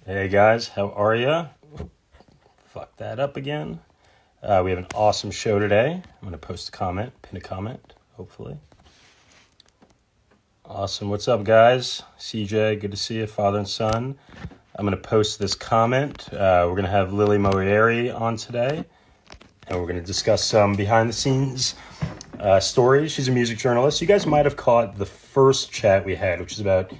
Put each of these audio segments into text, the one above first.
Hey guys, how are ya? Fuck that up again. We have an awesome show today. I'm gonna post a comment, pin a comment, hopefully. Awesome. What's up, guys? CJ, good to see you, father and son. I'm gonna post this comment. We're gonna have Lily Moieri on today, and we're gonna discuss some behind the scenes stories. She's a music journalist. You guys might have caught the first chat we had, which is about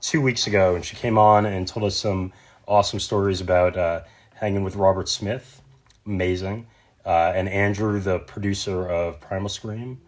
2 weeks ago, and she came on and told us some awesome stories about hanging with Robert Smith. Amazing. And Andrew, the producer of Primal Scream.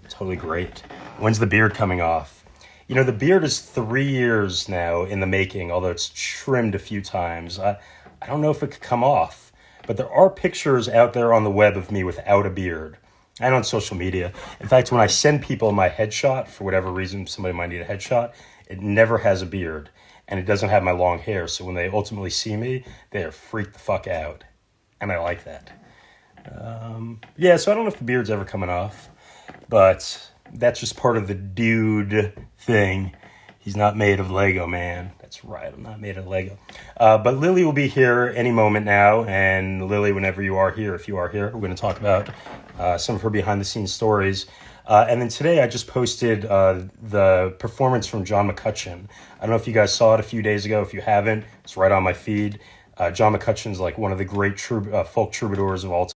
Totally great. When's the beard coming off? You know, the beard is 3 years now in the making, although it's trimmed a few times. I don't know if it could come off, but there are pictures out there on the web of me without a beard and on social media. In fact, when I send people my headshot, for whatever reason, somebody might need a headshot, it never has a beard and it doesn't have my long hair. So when they ultimately see me, they're freaked the fuck out. And I like that. Yeah, so I don't know if the beard's ever coming off, but that's just part of the dude thing. He's not made of Lego, man. That's right, I'm not made of Lego. But Lily will be here any moment now. And Lily, whenever you are here, if you are here, we're going to talk about some of her behind-the-scenes stories. And then today I just posted the performance from John McCutcheon. I don't know if you guys saw it a few days ago. If you haven't, it's right on my feed. John McCutcheon's like one of the great folk troubadours of all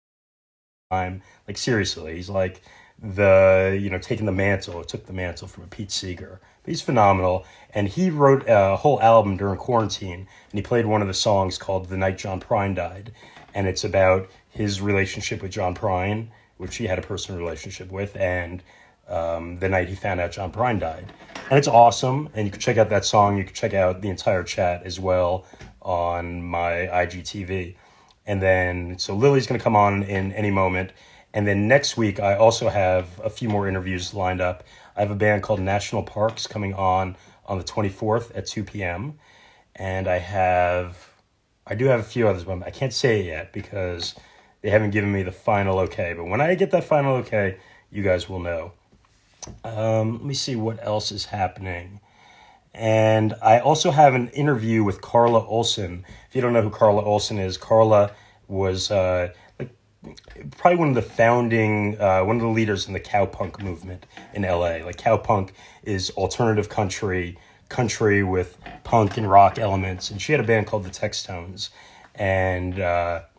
time. Like seriously, he's like taking the mantle, took the mantle from a Pete Seeger. But he's phenomenal. And he wrote a whole album during quarantine, and he played one of the songs called The Night John Prine Died. And it's about his relationship with John Prine, which he had a personal relationship with, and the night he found out John Prine died. And it's awesome, and you can check out that song. You can check out the entire chat as well on my IGTV. And then, so Lily's going to come on in any moment. And then next week, I also have a few more interviews lined up. I have a band called National Parks coming on the 24th at 2 p.m. And I do have a few others, but I can't say it yet because they haven't given me the final okay. But when I get that final okay, you guys will know. Let me see what else is happening. And I also have an interview with Carla Olson. If you don't know who Carla Olson is, Carla was probably one of the leaders in the cowpunk movement in LA. Like cowpunk is alternative country with punk and rock elements. And she had a band called the Textones. And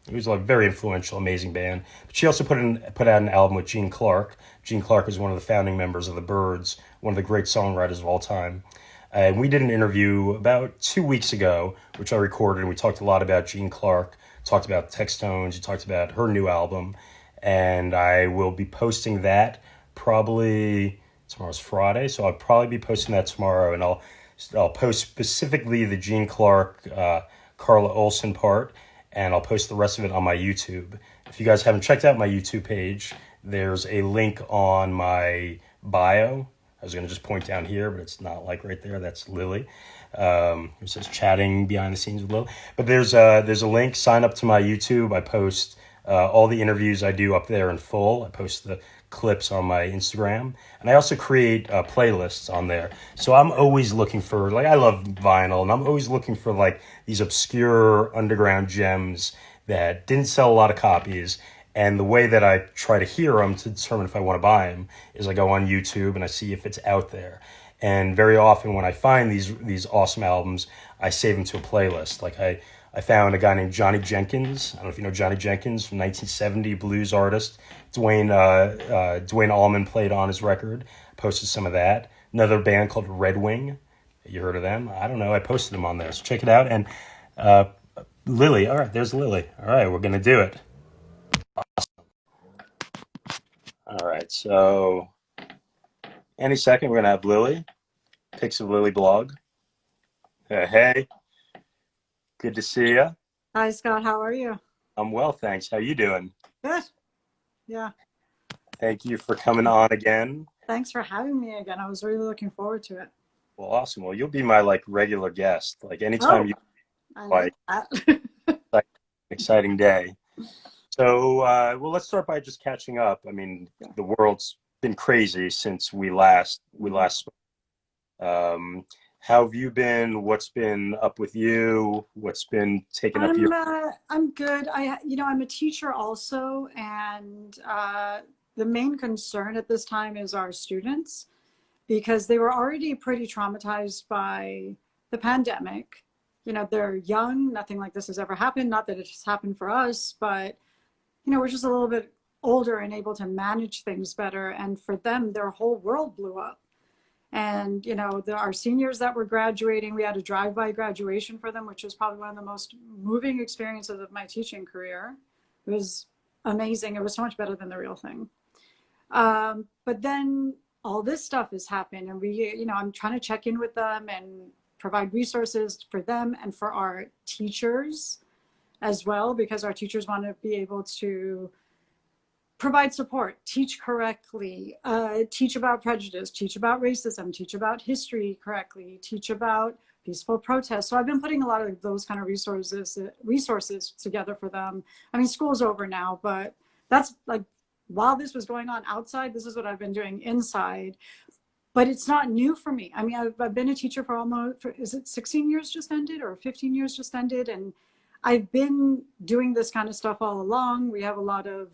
it was a very influential, amazing band. But she also put out an album with Gene Clark. Gene Clark is one of the founding members of the Byrds, one of the great songwriters of all time. And we did an interview about 2 weeks ago, which I recorded, and we talked a lot about Gene Clark, talked about Textones, we talked about her new album, and I will be posting that probably, tomorrow's Friday, so I'll probably be posting that tomorrow, and I'll post specifically the Gene Clark, Carla Olson part, and I'll post the rest of it on my YouTube. If you guys haven't checked out my YouTube page, there's a link on my bio. I was going to just point down here, but it's not like right there. That's Lily. It says chatting behind the scenes with Lily. But there's a link. Sign up to my YouTube. I post all the interviews I do up there in full. I post the clips on my Instagram. And I also create playlists on there. So I'm always looking for, I love vinyl, and I'm always looking for these obscure underground gems that didn't sell a lot of copies. And the way that I try to hear them to determine if I want to buy them is I go on YouTube and I see if it's out there. And very often when I find these awesome albums, I save them to a playlist. Like I found a guy named Johnny Jenkins. I don't know if you know Johnny Jenkins, from 1970, blues artist. Dwayne Allman played on his record. Posted some of that. Another band called Red Wing. You heard of them? I don't know. I posted them on there. So check it out. And Lily. All right, there's Lily. All right, we're going to do it. All right, so any second we're gonna have Lily, pics of Lily blog. Hey, good to see you. Hi, Scott. How are you? I'm well, thanks. How you doing? Good. Yeah. Thank you for coming on again. Thanks for having me again. I was really looking forward to it. Well, awesome. Well, you'll be my regular guest. Anytime I like that. like an exciting day. So, well, let's start by just catching up. I mean, the world's been crazy since we last spoke. how have you been? What's been up with you? What's been taking up your? I'm good. I'm a teacher also, and the main concern at this time is our students because they were already pretty traumatized by the pandemic. They're young. Nothing like this has ever happened. Not that it's happened for us, but we're just a little bit older and able to manage things better. And for them, their whole world blew up. And, our seniors that were graduating, we had a drive-by graduation for them, which was probably one of the most moving experiences of my teaching career. It was amazing. It was so much better than the real thing. But then all this stuff has happened, and I'm trying to check in with them and provide resources for them and for our teachers as well, because our teachers want to be able to provide support, teach correctly, teach about prejudice, teach about racism, teach about history correctly, teach about peaceful protest. So I've been putting a lot of those kind of resources together for them. I mean, school's over now, but that's like, while this was going on outside, this is what I've been doing inside. But it's not new for me. I mean, I've been a teacher is it 16 years just ended or 15 years just ended? And I've been doing this kind of stuff all along. We have a lot of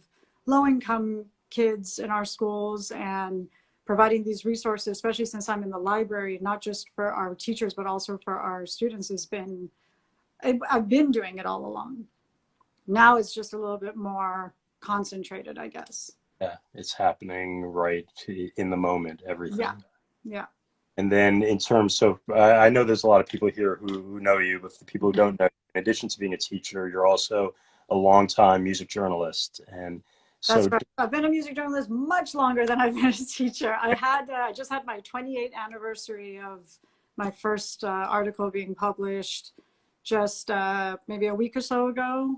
low-income kids in our schools, and providing these resources, especially since I'm in the library, not just for our teachers, but also for our students, I've been doing it all along. Now it's just a little bit more concentrated, I guess. Yeah, it's happening right in the moment, everything. Yeah. Yeah. And then in terms of, I know there's a lot of people here who know you, but for the people who don't know, in addition to being a teacher, you're also a longtime music journalist. And That's so, right. I've been a music journalist much longer than I've been a teacher. I just had my 28th anniversary of my first article being published just maybe a week or so ago.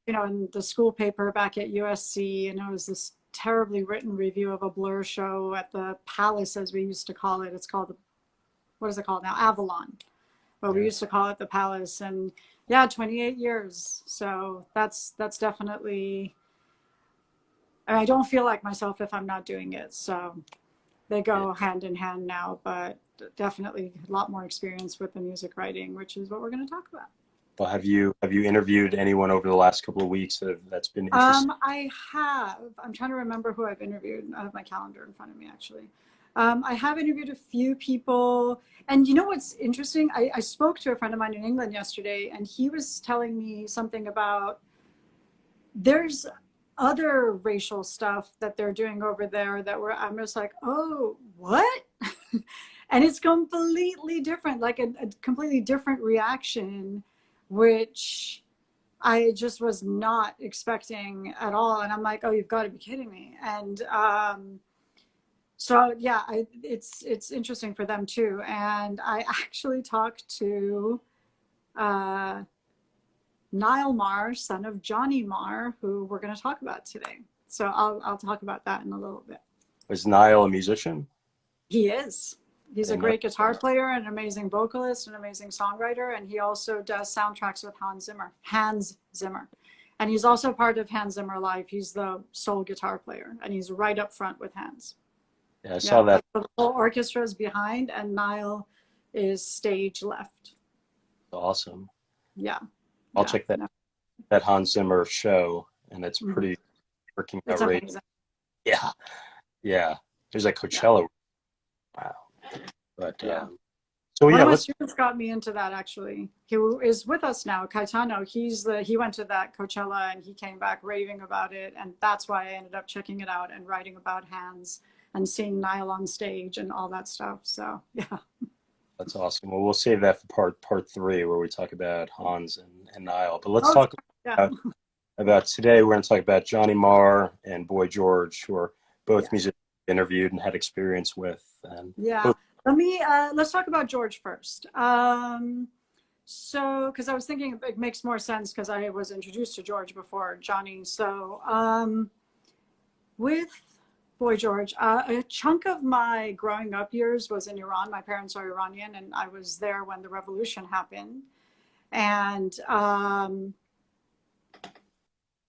In the school paper back at USC, and it was this terribly written review of a Blur show at the Palace, as we used to call it. It's called, what is it called now? Avalon. But we used to call it the Palace. And yeah, 28 years. So that's definitely, I don't feel like myself if I'm not doing it. So they go hand in hand now, but definitely a lot more experience with the music writing, which is what we're going to talk about. well, have you interviewed anyone over the last couple of weeks that's been interesting? I have. I'm trying to remember who I've interviewed. I have my calendar in front of me, actually. I have interviewed a few people. And you know what's interesting? I spoke to a friend of mine in England yesterday, and he was telling me something about there's other racial stuff that they're doing over there I'm just like, oh, what? And it's completely different, like a completely different reaction, which I just was not expecting at all. And I'm like, oh, you've got to be kidding me. And so, yeah, it's interesting for them too. And I actually talked to Niall Marr, son of Johnny Marr, who we're going to talk about today. So I'll talk about that in a little bit. Was Niall a musician? He is. He's a great guitar player, an amazing vocalist, an amazing songwriter, and he also does soundtracks with Hans Zimmer. And he's also part of Hans Zimmer Live. He's the sole guitar player, and he's right up front with Hans. Yeah, I saw that. The whole orchestra is behind, and Niall is stage left. Awesome. Yeah. I'll check that Hans Zimmer show, and it's pretty freaking outrageous. Yeah. Yeah. It was like Coachella. Yeah. Wow. But so one of my students got me into that, actually. He is with us now, Caetano. He went to that Coachella and he came back raving about it, and that's why I ended up checking it out and writing about Hans and seeing Niall on stage and all that stuff. So yeah. That's awesome. Well, we'll save that for part 3, where we talk about Hans and Niall. But let's talk about today. We're going to talk about Johnny Marr and Boy George, who are both musicians interviewed and had experience with. And let's talk about George first. So, because I was thinking it makes more sense because I was introduced to George before Johnny. So, with Boy George, a chunk of my growing up years was in Iran. My parents are Iranian, and I was there when the revolution happened. And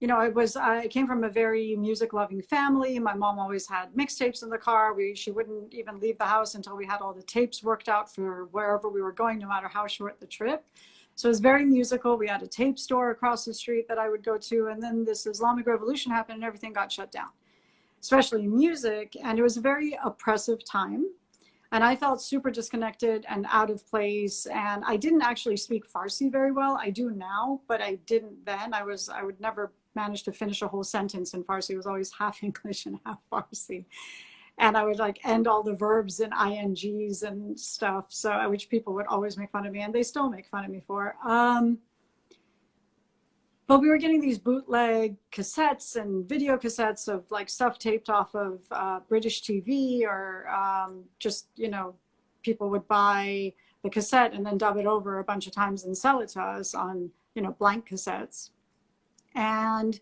you know, I came from a very music loving family. My mom always had mixtapes in the car. She wouldn't even leave the house until we had all the tapes worked out for wherever we were going, no matter how short the trip. So it was very musical. We had a tape store across the street that I would go to. And then this Islamic Revolution happened and everything got shut down, especially music. And it was a very oppressive time. And I felt super disconnected and out of place. And I didn't actually speak Farsi very well. I do now, but I didn't then. I would never manage to finish a whole sentence in Farsi. It was always half English and half Farsi. And I would like end all the verbs in INGs and stuff. So, which people would always make fun of me, and they still make fun of me for. But we were getting these bootleg cassettes and video cassettes of like stuff taped off of British TV, or just, you know, people would buy the cassette and then dub it over a bunch of times and sell it to us on, you know, blank cassettes. And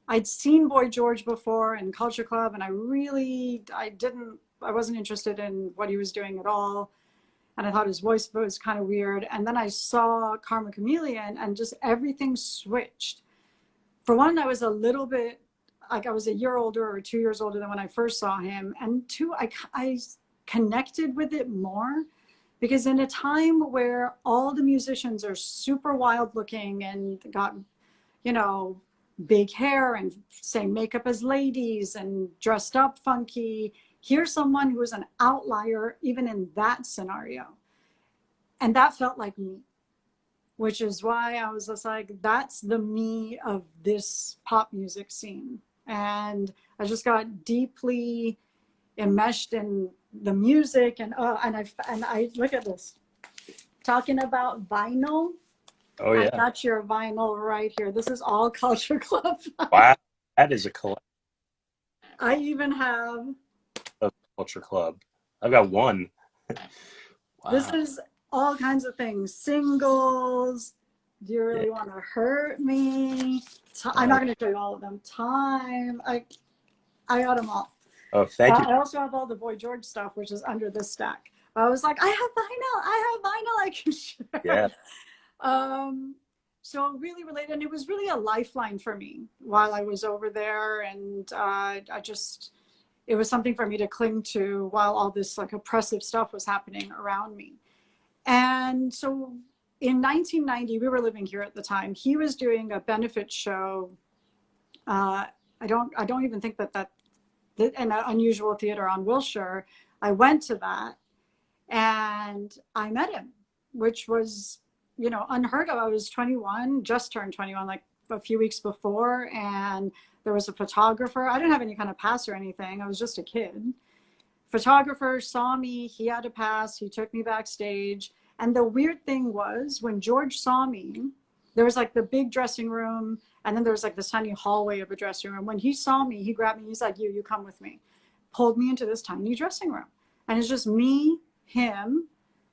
I'd seen Boy George before in Culture Club, and I wasn't interested in what he was doing at all. And I thought his voice was kind of weird. And then I saw Karma Chameleon and just everything switched. For one, I was a little bit, like I was a year older or 2 years older than when I first saw him. And two, I connected with it more because in a time where all the musicians are super wild looking and got, you know, big hair and same makeup as ladies and dressed up funky, here's someone who was an outlier even in that scenario. And that felt like me, which is why I was just like, that's the me of this pop music scene. And I just got deeply enmeshed in the music. And I look at this, talking about vinyl. Oh yeah. I got your vinyl right here. This is all Culture Club. Wow, that is a collection I even have. of Culture Club. I've got one. Wow. This is all kinds of things. Singles. Do you really want to hurt me? I'm not going to show you all of them. Time. I got them all. Oh, thank you. I also have all the Boy George stuff, which is under this stack. I was like, I have vinyl. I can share. Yeah. So really related, and it was really a lifeline for me while I was over there, and it was something for me to cling to while all this like oppressive stuff was happening around me. And so in 1990, we were living here at the time. He was doing a benefit show. I don't even think that in an unusual theater on Wilshire. I went to that and I met him, which was, you know, unheard of. I was 21, just turned 21, like a few weeks before. And there was a photographer. I didn't have any kind of pass or anything. I was just a kid. Photographer saw me. He had a pass. He took me backstage. And the weird thing was when George saw me, there was like the big dressing room. And then there was like this tiny hallway of a dressing room. When he saw me, he grabbed me. He's like, you come with me. Pulled me into this tiny dressing room. And it's just me, him,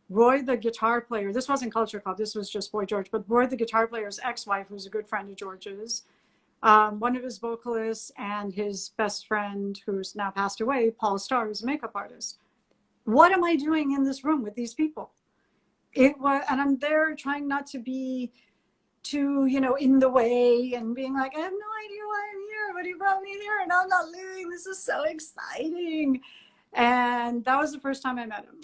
Roy, the guitar player. This wasn't Culture Club. This was just Boy George. But Roy, the guitar player's ex-wife, who's a good friend of George's, one of his vocalists, and his best friend, who's now passed away, Paul Starr, who's a makeup artist. What am I doing in this room with these people? And I'm there trying not to be too, you know, in the way and being like, I have no idea why I'm here, but he brought me here and I'm not leaving. This is so exciting. And that was the first time I met him.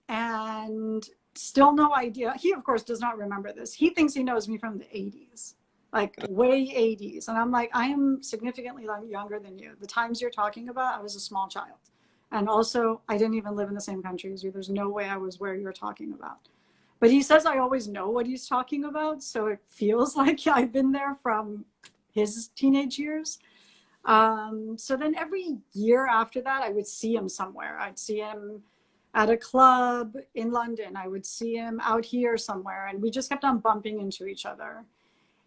And still no idea. He, of course, does not remember this. He thinks he knows me from the 80s, like way 80s. And I'm like, I am significantly younger than you. The times you're talking about, I was a small child. And also, I didn't even live in the same country as you. There's no way I was where you're talking about. But he says I always know what he's talking about. So it feels like I've been there from his teenage years. So then every year after that, I would see him somewhere. I'd see him at a club in London. I would see him out here somewhere. And we just kept on bumping into each other.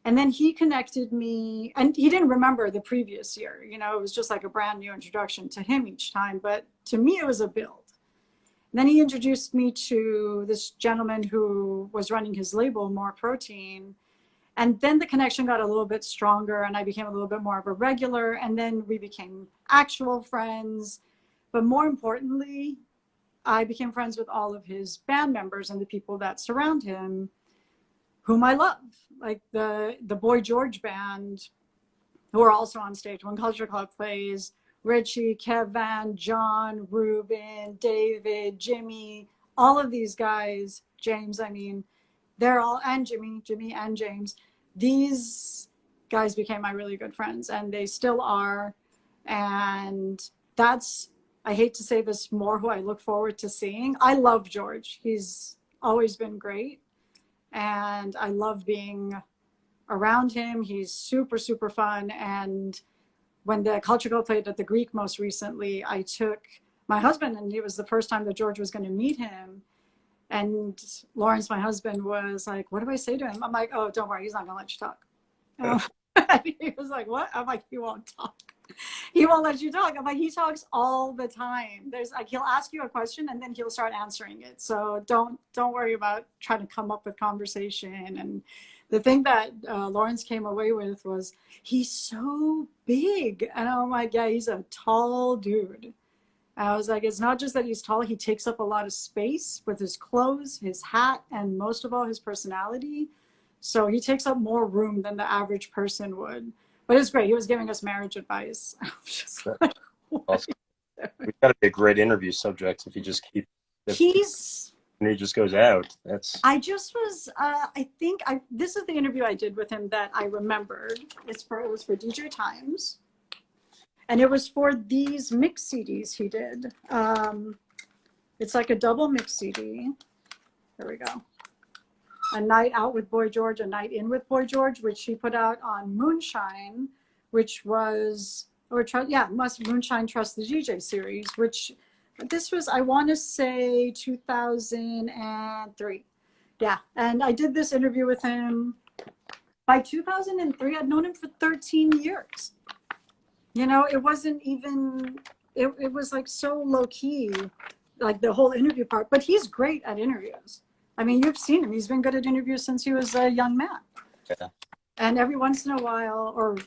And then he connected me, and he didn't remember the previous year. You know, it was just like a brand new introduction to him each time. But to me, it was a build. And then he introduced me to this gentleman who was running his label, More Protein. And then the connection got a little bit stronger, and I became a little bit more of a regular. And then we became actual friends. But more importantly, I became friends with all of his band members and the people that surround him, whom I love. Like the Boy George band who are also on stage when Culture Club plays. Richie, Kevin, John, Ruben, David, Jimmy, all of these guys, James, I mean, they're all, and Jimmy and James, these guys became my really good friends, and they still are. And that's, I hate to say this, more who I look forward to seeing. I love George. He's always been great. And I love being around him. He's super, super fun. And when the Culture Club played at the Greek most recently, I took my husband, and it was the first time that George was going to meet him. And Lawrence, my husband, was like, what do I say to him? I'm like, oh, don't worry, he's not going to let you talk. He was like, what? I'm like, he won't talk. He won't let you talk. I'm like, he talks all the time. There's like, he'll ask you a question and then he'll start answering it. So don't worry about trying to come up with conversation. And the thing that Lawrence came away with was, he's so big. And I'm like, yeah, he's a tall dude. I was like, it's not just that he's tall, he takes up a lot of space with his clothes, his hat, and most of all, his personality. So he takes up more room than the average person would. But it's great. He was giving us marriage advice. I was just like, awesome. We've got to be a great interview subject if you just keep. And he just goes out. That's. I just was. I think this is the interview I did with him that I remembered. It was for DJ Times, and it was for these mix CDs he did. It's like a double mix CD. There we go. A Night Out with Boy George, A Night In with Boy George, which he put out on Moonshine, which was, Moonshine Trust the DJ series, which this was, I want to say 2003. Yeah, and I did this interview with him. By 2003, I'd known him for 13 years. You know, it wasn't even, it was like so low key, like the whole interview part, but he's great at interviews. I mean, you've seen him. He's been good at interviews since he was a young man. Yeah. And every once in a while, or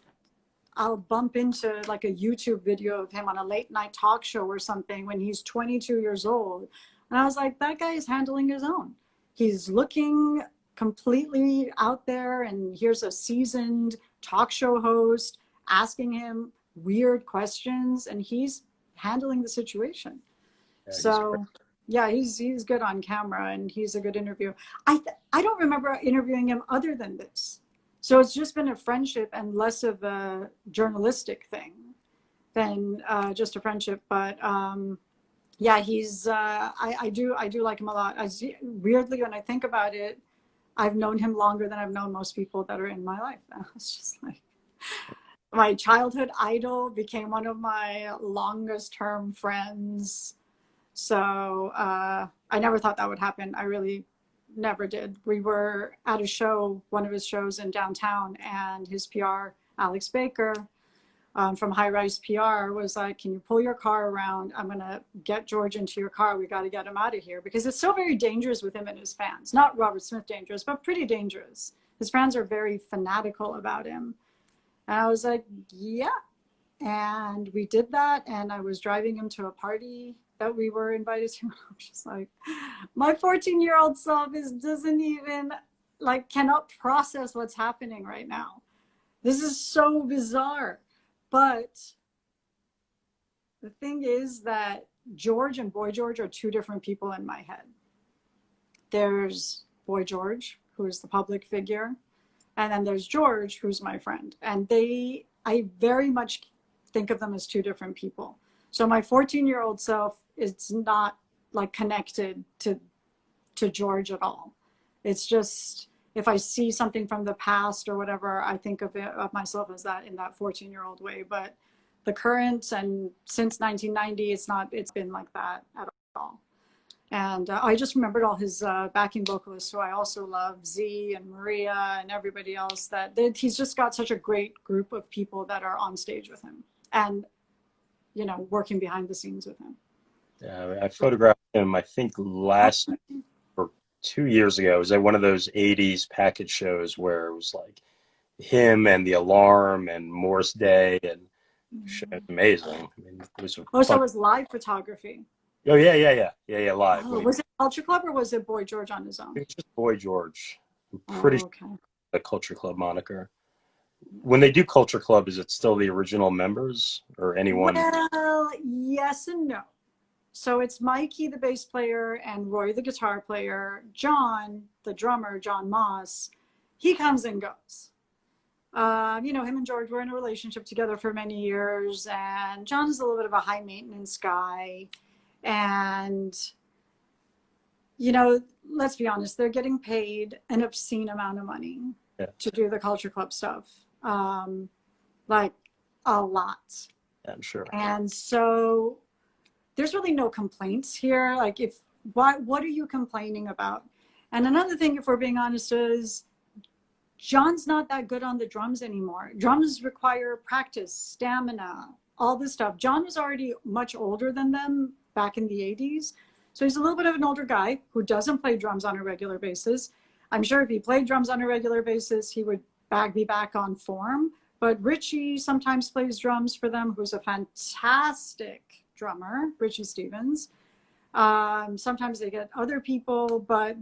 I'll bump into like a YouTube video of him on a late night talk show or something when he's 22 years old. And I was like, that guy is handling his own. He's looking completely out there, and here's a seasoned talk show host asking him weird questions, and he's handling the situation. Yeah, so yeah, he's good on camera, and he's a good interview. I don't remember interviewing him other than this. So it's just been a friendship and less of a journalistic thing than just a friendship. But yeah, he's I do like him a lot. Weirdly, when I think about it, I've known him longer than I've known most people that are in my life. It's just like my childhood idol became one of my longest term friends. So I never thought that would happen. I really never did. We were at a show, one of his shows in downtown, and his PR, Alex Baker from High Rise PR, was like, can you pull your car around? I'm going to get George into your car. We got to get him out of here, because it's still very dangerous with him and his fans. Not Robert Smith dangerous, but pretty dangerous. His fans are very fanatical about him. And I was like, yeah. And we did that, and I was driving him to a party that we were invited to. I was just like, my 14-year-old self doesn't even, like, cannot process what's happening right now. This is so bizarre. But the thing is that George and Boy George are two different people in my head. There's Boy George, who is the public figure, and then there's George, who's my friend. And I very much think of them as two different people. So my 14-year-old self is not like connected to George at all. It's just, if I see something from the past or whatever, I think of myself as that, in that 14-year-old way. But the current, and since 1990, it's been like that at all. And I just remembered all his backing vocalists, who I also love, Z and Maria and everybody else, he's just got such a great group of people that are on stage with him and, you know, working behind the scenes with him. Yeah, I photographed him, I think or 2 years ago. It was at one of those 80s package shows where it was like him and The Alarm and Morris Day, and it was amazing. I mean, it was so it was live photography. Oh, yeah, live. Oh, was it Culture Club, or was it Boy George on his own? It was just Boy George. I'm pretty okay. sure the Culture Club moniker. when they do Culture Club, is it still the original members or anyone? Well, yes and no. So it's Mikey, the bass player, and Roy, the guitar player. John, the drummer, John Moss, he comes and goes. You know, him and George were in a relationship together for many years, and John's a little bit of a high maintenance guy. And, you know, let's be honest, they're getting paid an obscene amount of money Yeah, to do the Culture Club stuff. Like a lot. I'm sure. And so there's really no complaints here. Like, what are you complaining about? And another thing, if we're being honest, is John's not that good on the drums anymore. Drums require practice, stamina, all this stuff. John was already much older than them back in the 80s. So he's a little bit of an older guy who doesn't play drums on a regular basis. I'm sure if he played drums on a regular basis, he would be back on form. But Richie sometimes plays drums for them, who's a fantastic drummer, Richie Stevens. Sometimes they get other people, but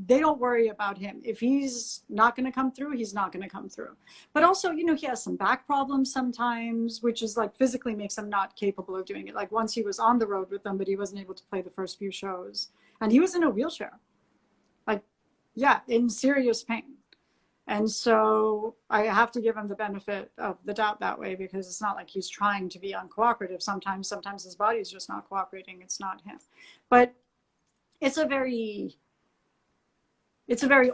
they don't worry about him. If he's not going to come through, he's not going to come through. But also, you know, he has some back problems sometimes, which is like physically makes him not capable of doing it. Like once he was on the road with them, but he wasn't able to play the first few shows. And he was in a wheelchair. Like, yeah, in serious pain. And so I have to give him the benefit of the doubt that way, because it's not like he's trying to be uncooperative. Sometimes his body's just not cooperating. It's not him. But it's a very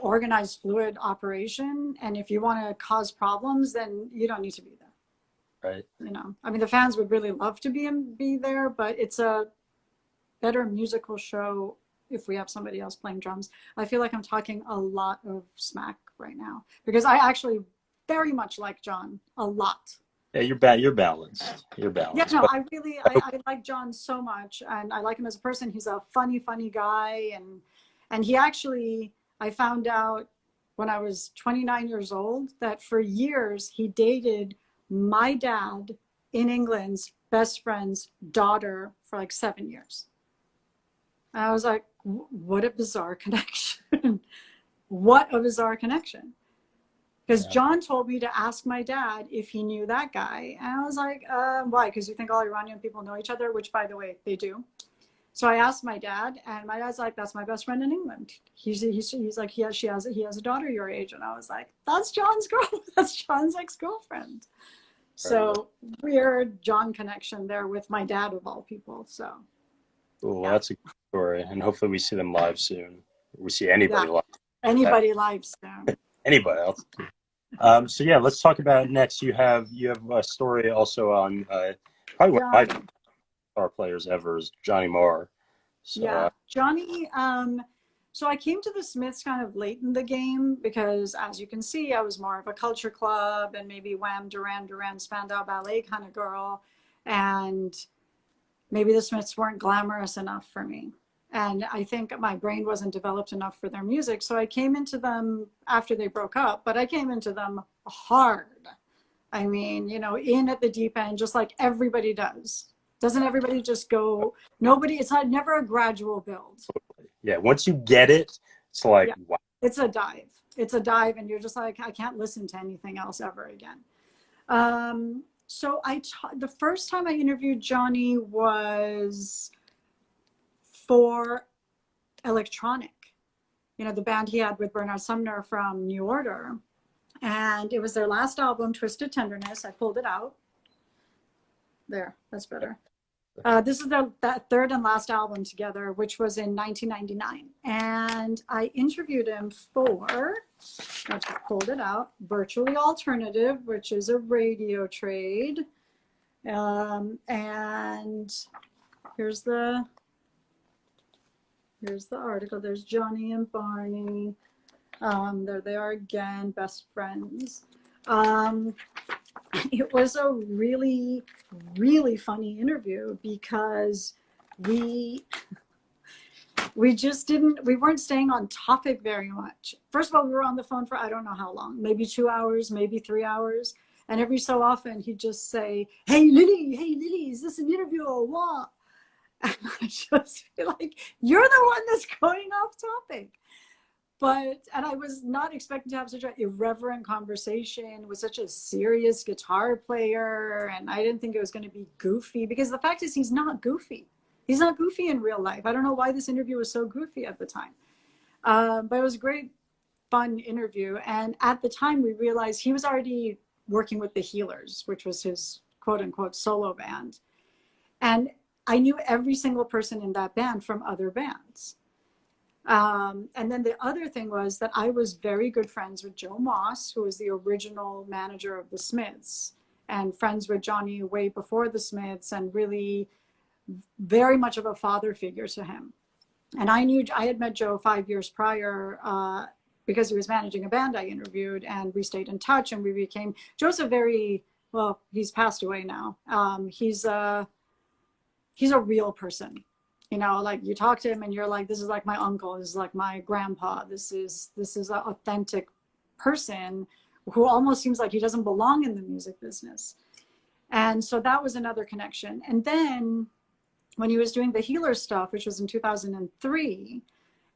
organized, fluid operation. And if you want to cause problems, then you don't need to be there. Right. You know, I mean, the fans would really love to be there, but it's a better musical show if we have somebody else playing drums. I feel like I'm talking a lot of smack right now, because I actually very much like John a lot. Yeah, you're balanced. You're balanced. Yeah, no, But I like John so much, and I like him as a person. He's a funny guy, and he actually, I found out when I was 29 years old that for years he dated my dad in England's best friend's daughter for like 7 years. And I was like, what a bizarre connection. What a bizarre connection. Because John told me to ask my dad if he knew that guy. And I was like, why? Because you think all Iranian people know each other, which, by the way, they do. So I asked my dad, and my dad's like, that's my best friend in England. He's like, he has a daughter your age. And I was like, that's John's girl. That's John's ex-girlfriend. So weird John connection there with my dad of all people. So. well, that's a good story. And hopefully we see them live soon. We see anybody live. Anybody live soon. Anybody else. So yeah, let's talk about next. You have a story also on probably one of my star players ever is Johnny Marr. So, yeah, Johnny. So I came to the Smiths kind of late in the game because, as you can see, I was more of a Culture Club and maybe Wham, Duran Duran, Spandau Ballet kind of girl, and maybe the Smiths weren't glamorous enough for me. And I think my brain wasn't developed enough for their music. So I came into them after they broke up, but I came into them hard. I mean, you know, in at the deep end, just like everybody does. Doesn't everybody just go, it's never a gradual build. Yeah, once you get it, it's like, wow. It's a dive. It's a dive, and you're just like, I can't listen to anything else ever again. So the first time I interviewed Johnny was for Electronic, you know, the band he had with Bernard Sumner from New Order. And it was their last album, Twisted Tenderness. I pulled it out. There, that's better. This is that third and last album together, which was in 1999. And I interviewed him for, I pulled it out, Virtually Alternative, which is a radio trade. And here's the article. There's Johnny and Barney. There they are again, best friends. It was a really, really funny interview because we weren't staying on topic very much. First of all, we were on the phone for I don't know how long, maybe 2 hours, maybe 3 hours. And every so often he'd just say, hey Lily, is this an interview or what? And I just feel like, you're the one that's going off topic. And I was not expecting to have such an irreverent conversation with such a serious guitar player. And I didn't think it was going to be goofy, because the fact is he's not goofy. He's not goofy in real life. I don't know why this interview was so goofy at the time. But it was a great, fun interview. And at the time we realized he was already working with the Healers, which was his quote unquote solo band. And I knew every single person in that band from other bands. And then the other thing was that I was very good friends with Joe Moss, who was the original manager of the Smiths, and friends with Johnny way before the Smiths, and really very much of a father figure to him. And I had met Joe 5 years prior because he was managing a band I interviewed, and we stayed in touch, and we became, Joe's a very, well, he's passed away now. He's a real person. You know, like you talk to him and you're like, this is like my uncle, this is like my grandpa, this is an authentic person who almost seems like he doesn't belong in the music business. And so that was another connection. And then when he was doing the Healer stuff, which was in 2003,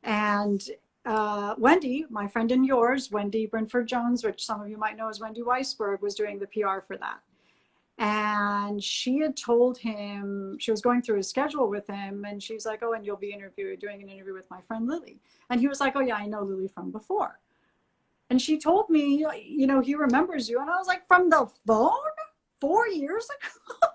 and Wendy, my friend and yours, Wendy Brinford Jones, which some of you might know as Wendy Weisberg, was doing the PR for that. And she had told him, she was going through his schedule with him, and she's like, oh, and you'll be doing an interview with my friend Lily. And he was like, oh yeah, I know Lily from before. And she told me, you know, he remembers you. And I was like, from the phone 4 years ago?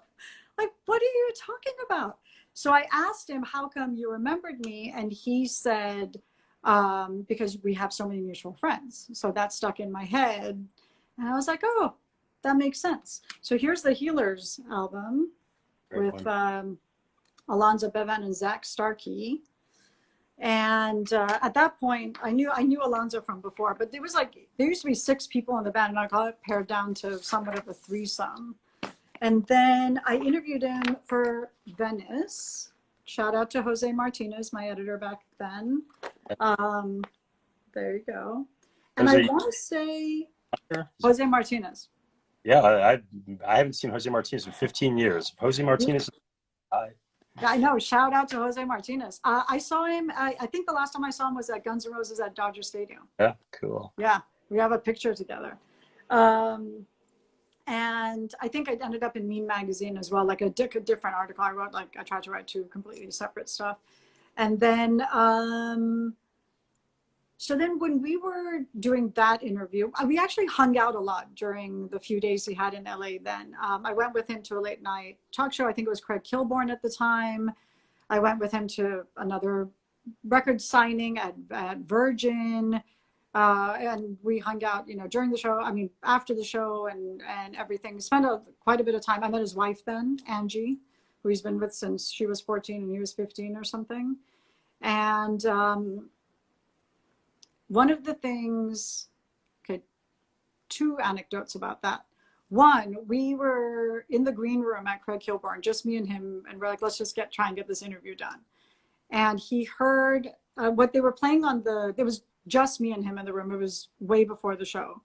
Like, what are you talking about? So I asked him, how come you remembered me? And he said, because we have so many mutual friends. So that stuck in my head. And I was like, oh, that makes sense. So here's the Healers album with Alonzo Bevan and Zach Starkey. And at that point, I knew Alonzo from before, but there used to be 6 people in the band, and I got it pared down to somewhat of a threesome. And then I interviewed him for Venice. Shout out to Jose Martinez, my editor back then. There you go. And I want to say Jose Martinez. Yeah, I haven't seen Jose Martinez in 15 years. Jose Martinez. I know. Shout out to Jose Martinez. I saw him. I think the last time I saw him was at Guns N' Roses at Dodger Stadium. Yeah, cool. Yeah, we have a picture together. And I think I ended up in Mean Magazine as well, like a different article I wrote. Like I tried to write 2 completely separate stuff. And then, so then when we were doing that interview, we actually hung out a lot during the few days he had in LA then. I went with him to a late night talk show. I think it was Craig Kilborn at the time. I went with him to another record signing at Virgin. And we hung out, you know, during the show, I mean, after the show and everything. We spent quite a bit of time. I met his wife then, Angie, who he's been with since she was 14 and he was 15 or something. And one of the things, okay, 2 anecdotes about that. One, we were in the green room at Craig Kilborn, just me and him, and we're like, let's just try and get this interview done. And he heard what they were playing on it was just me and him in the room. It was way before the show.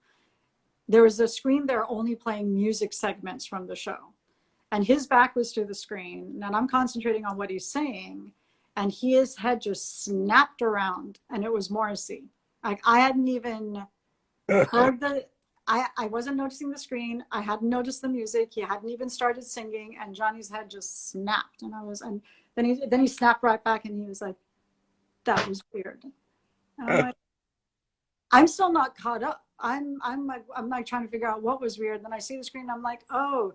There was a screen there only playing music segments from the show. And his back was to the screen, and I'm concentrating on what he's saying. And his head just snapped around, and it was Morrissey. Like I hadn't even heard I wasn't noticing the screen. I hadn't noticed the music. He hadn't even started singing, and Johnny's head just snapped. And then he snapped right back, and he was like, that was weird. I'm still not caught up. I'm like trying to figure out what was weird. Then I see the screen, and I'm like, oh,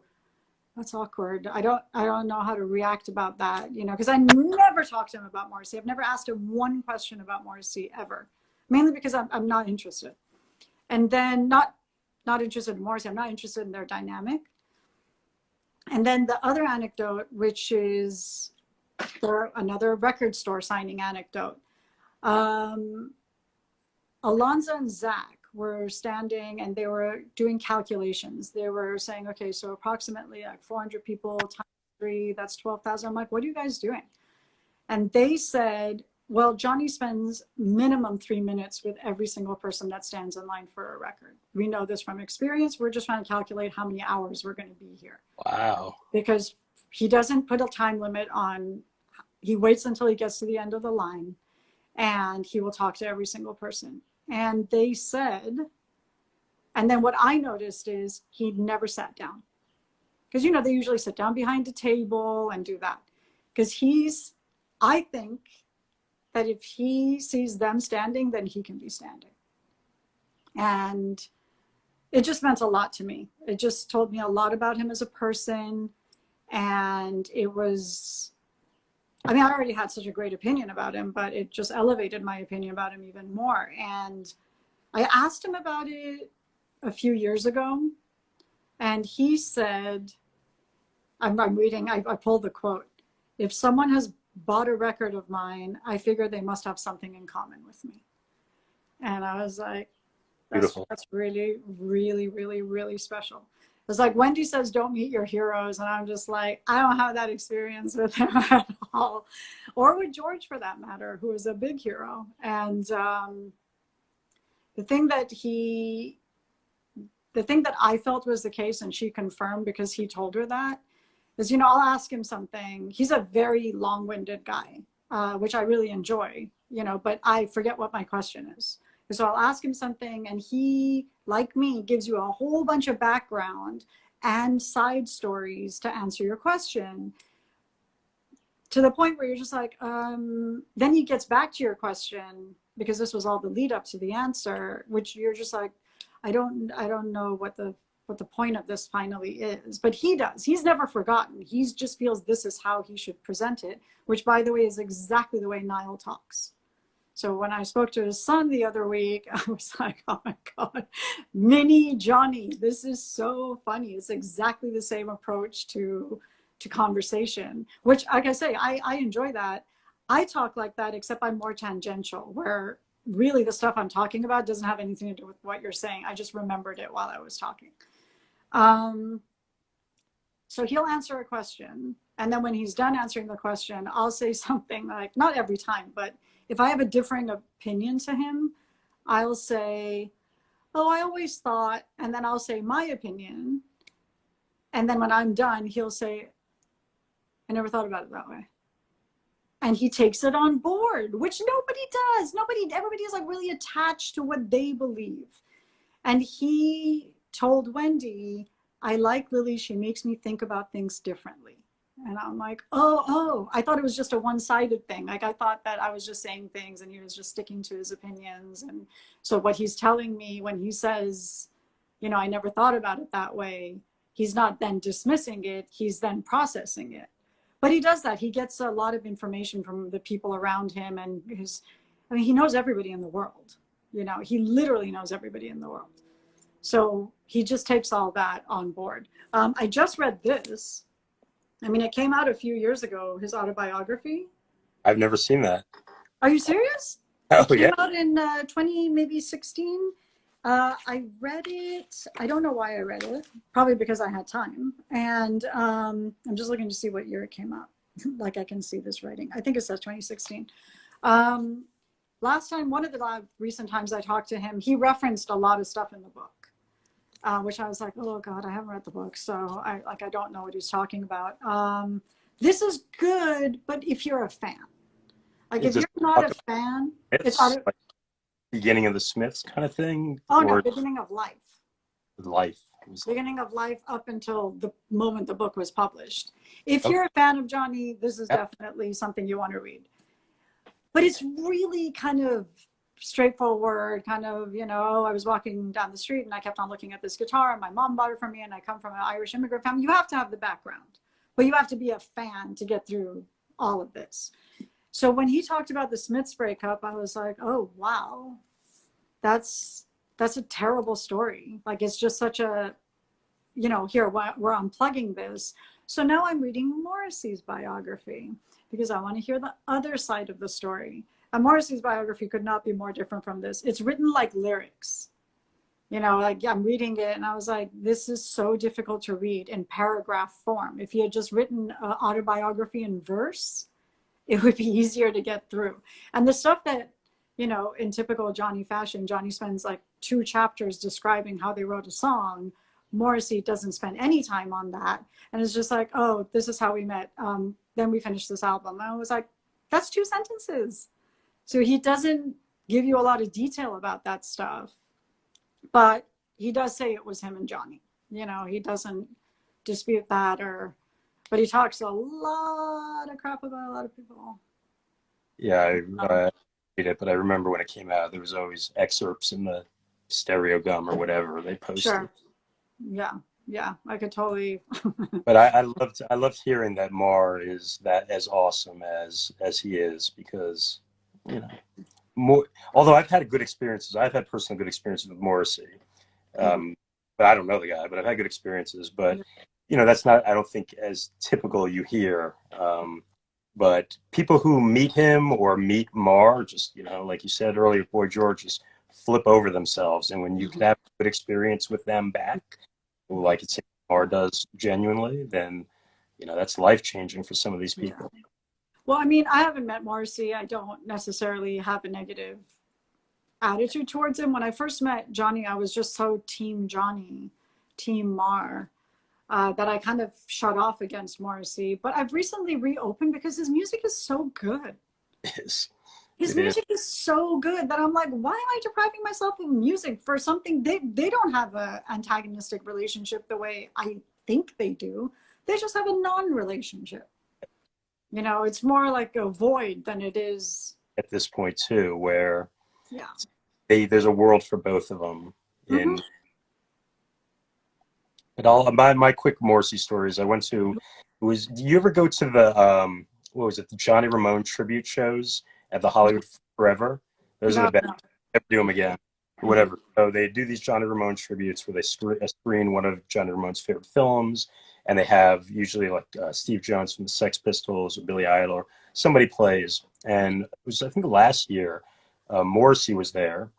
that's awkward. I don't know how to react about that, you know, because I never talked to him about Morrissey. I've never asked him one question about Morrissey ever, mainly because I'm not interested. And then not interested in Morrissey. I'm not interested in their dynamic. And then the other anecdote, which is another record store signing anecdote. Alonzo and Zach were standing and they were doing calculations. They were saying, okay, so approximately like 400 people times 3, that's 12,000. I'm like, what are you guys doing? And they said, well, Johnny spends minimum 3 minutes with every single person that stands in line for a record. We know this from experience. We're just trying to calculate how many hours we're going to be here. Wow. Because he doesn't put a time limit on, he waits until he gets to the end of the line. and he will talk to every single person. And they said, and then what I noticed is he never sat down. Because, you know, they usually sit down behind a table and do that. Because I think that if he sees them standing, then he can be standing. And it just meant a lot to me. It just told me a lot about him as a person. And it was, I mean, I already had such a great opinion about him, but it just elevated my opinion about him even more. And I asked him about it a few years ago, and he said, I'm reading, I pulled the quote. If someone has bought a record of mine, I figure they must have something in common with me. And I was like, Beautiful. that's really, really, really, really special. It's like Wendy says, don't meet your heroes. And I'm just like, I don't have that experience with him at all. Or with George, for that matter, who is a big hero. And the thing that I felt was the case, and she confirmed because he told her that, is, you know, I'll ask him something. He's a very long-winded guy, which I really enjoy, you know, but I forget what my question is. So I'll ask him something, and he, like me, gives you a whole bunch of background and side stories to answer your question, to the point where you're just like, then he gets back to your question, because this was all the lead up to the answer, which you're just like, I don't know what the point of this finally is. But he does. He's never forgotten. He just feels this is how he should present it, which, by the way, is exactly the way Niall talks. So when I spoke to his son the other week, I was like, oh my God, mini Johnny, this is so funny. It's exactly the same approach to conversation, which, like I say, I enjoy that. I talk like that, except I'm more tangential, where really the stuff I'm talking about doesn't have anything to do with what you're saying. I just remembered it while I was talking. So he'll answer a question, and then when he's done answering the question, I'll say something like, not every time, but if I have a differing opinion to him, I'll say, oh, I always thought, and then I'll say my opinion. And then when I'm done, he'll say, I never thought about it that way. And he takes it on board, which nobody does. Everybody is like really attached to what they believe. And he told Wendy, I like Lily. She makes me think about things differently. And I'm like, oh, I thought it was just a one-sided thing. Like, I thought that I was just saying things and he was just sticking to his opinions. And so what he's telling me when he says, you know, I never thought about it that way, he's not then dismissing it, he's then processing it. But he does that. He gets a lot of information from the people around him, and he knows everybody in the world. You know, he literally knows everybody in the world. So he just takes all that on board. I just read this. I mean, it came out a few years ago, his autobiography. I've never seen that. Are you serious? Oh, It came yeah. out in 2016. I read it. I don't know why I read it. Probably because I had time. And I'm just looking to see what year it came out. Like I can see this writing. I think it says 2016. Last time, one of the recent times I talked to him, he referenced a lot of stuff in the book, which I was like, oh God, I haven't read the book. So I don't know what he's talking about. This is good, but if you're a fan, like if you're not a fan, it's like beginning of the Smiths kind of thing? Oh no, beginning of life. Life. Beginning of life up until the moment the book was published. If you're a fan of Johnny, this is definitely something you want to read. But it's really kind of straightforward, kind of, you know, I was walking down the street and I kept on looking at this guitar, and my mom bought it for me, and I come from an Irish immigrant family. You have to have the background, but you have to be a fan to get through all of this. So when he talked about the Smiths breakup, I was like, oh, wow, that's a terrible story. Like, it's just such a, you know, here, we're unplugging this. So now I'm reading Morrissey's biography because I want to hear the other side of the story. And Morrissey's biography could not be more different from this. It's written like lyrics. You know, like I'm reading it and I was like, this is so difficult to read in paragraph form. If he had just written an autobiography in verse, it would be easier to get through. And the stuff that, you know, in typical Johnny fashion, Johnny spends like 2 chapters describing how they wrote a song. Morrissey doesn't spend any time on that. And it's just like, oh, this is how we met. Then we finished this album. And I was like, that's 2 sentences. So he doesn't give you a lot of detail about that stuff, but he does say it was him and Johnny. You know, he doesn't dispute that, or, but he talks a lot of crap about a lot of people. Yeah, Um, I read it, but I remember when it came out, there was always excerpts in the stereo gum or whatever they posted. sure. Yeah. Yeah. I could totally. But I loved hearing that Marr is that as awesome as he is, because you know more. Although I've had good experiences, I've had personal good experiences with Morrissey. Um, but I don't know the guy, but I've had good experiences. But that's not, I don't think, as typical you hear. But people who meet him or meet Marr, just like you said earlier, Boy George, just flip over themselves. And when you can have a good experience with them back, like it's Marr does genuinely, then that's life changing for some of these Yeah. people. Well, I mean, I haven't met Morrissey. I don't necessarily have a negative attitude towards him. When I first met Johnny, I was just so team Johnny, team Marr, that I kind of shut off against Morrissey. But I've recently reopened because his music is so good. It is. His It is. music is so good that I'm like, why am I depriving myself of music for something they don't have a antagonistic relationship the way I think they do. They just have a non-relationship. You know, it's more like a void than it is. At this point too, where Yeah. there's a world for both of them Mm-hmm. in. But all my quick Morrissey stories. I went to. It was. Do you ever go to the what was it? The Johnny Ramone tribute shows at the Hollywood Forever. Those are No, the best. no. Never do them again. Or Mm-hmm. whatever. So they do these Johnny Ramone tributes where they screen one of Johnny Ramone's favorite films, and they have usually like Steve Jones from the Sex Pistols or Billy Idol or somebody plays. And it was, I think, last year, Morrissey was there,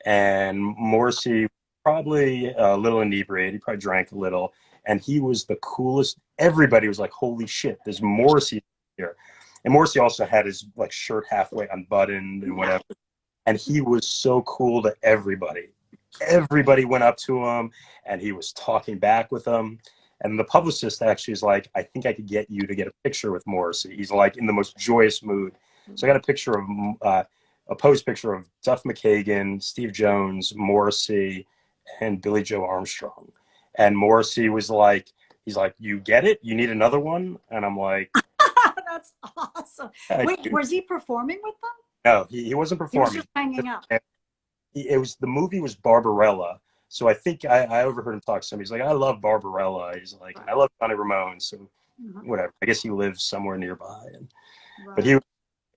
and Morrissey probably a little inebriated. He probably drank a little, and he was the coolest. Everybody was like, "Holy shit, there's Morrissey here!" And Morrissey also had his like shirt halfway unbuttoned and whatever, and he was so cool to everybody. Everybody went up to him, and he was talking back with them. And the publicist actually is like, "I think I could get you to get a picture with Morrissey." He's like in the most joyous mood. So I got a picture of a pose picture of Duff McKagan, Steve Jones, Morrissey, and Billy Joe Armstrong. And Morrissey was like, he's like, "You get it? You need another one?" And I'm like, That's awesome. "I Wait, do." was he performing with them? No, he wasn't He was performing. just hanging out. It was, the movie was Barbarella. So I think I overheard him talk to somebody. He's like, "I love Barbarella." He's like, "And I Right. love Johnny Ramone." So Mhm. whatever. I guess he lives somewhere nearby. But Right. he was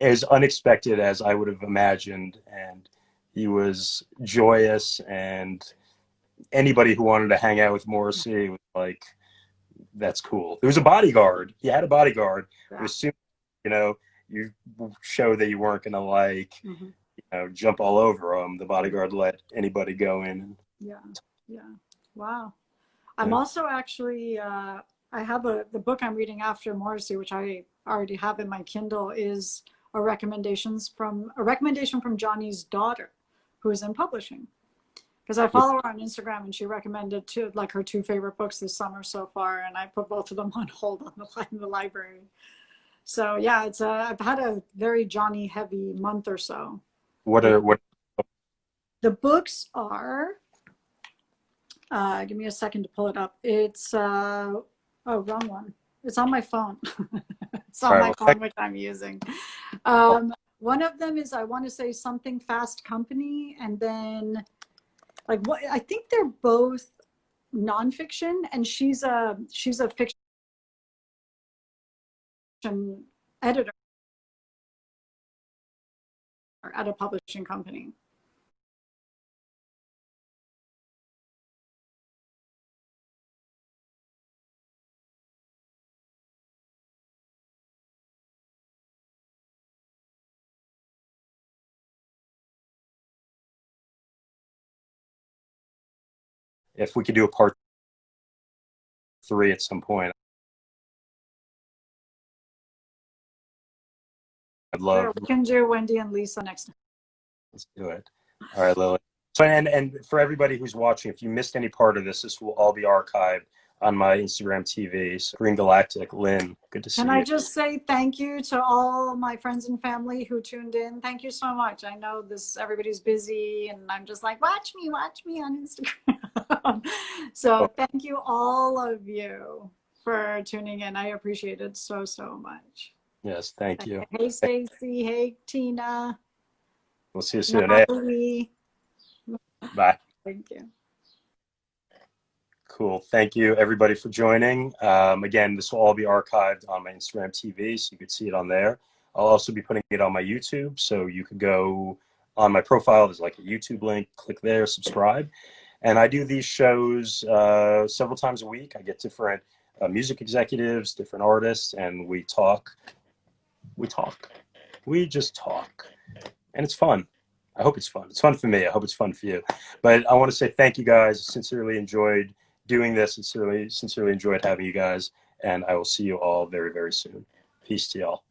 as unexpected as I would have imagined, and he was joyous. And anybody who wanted to hang out with Morrissey was like, "That's cool." There was a bodyguard. He had a bodyguard. But Yeah. as soon you show that you weren't gonna Mhm. jump all over him, the bodyguard let anybody go in. Yeah. Yeah. Wow. I'm Yeah. also actually I have the book I'm reading after Morrissey, which I already have in my Kindle, is a recommendation from Johnny's daughter, who is in publishing. Because I follow her on Instagram and she recommended like her two favorite books this summer so far, and I put both of them on hold on in the library. So yeah, I've had a very Johnny heavy month or so. What It, are what the books are give me a second to pull it up. It's oh, wrong one. It's on my phone. It's on All my right, well, phone, which I'm using. One of them is, I want to say, Something Fast Company, and then like what I think they're both nonfiction, and she's a fiction editor at a publishing company. if we could do a part three at some point, I'd Sure, love. we can do Wendy and Lisa next time. Let's do it. All right, Lily. So, and for everybody who's watching, if you missed any part of this, this will all be archived on my Instagram TV. So Green Galactic, Lynn, good to see Can I you. just say thank you to all my friends and family who tuned in? Thank you so much. I know this everybody's busy and I'm just like, watch me on Instagram. Oh, So thank you all of you for tuning in. I appreciate it so, so much. yes, thank you. Hey Stacy, hey Tina, We'll see you soon. Hey, Natalie. bye. Thank you. Cool. Thank you, everybody, for joining. Again, this will all be archived on my Instagram TV, so you can see it on there. I'll also be putting it on my YouTube, so you can go on my profile. There's like a YouTube link. Click there, subscribe. And I do these shows several times a week. I get different music executives, different artists, and we talk. We talk. We just talk. And it's fun. I hope it's fun. It's fun for me. I hope it's fun for you. But I want to say thank you guys. Sincerely enjoyed doing this. Sincerely enjoyed having you guys. And I will see you all very, very soon. Peace to y'all.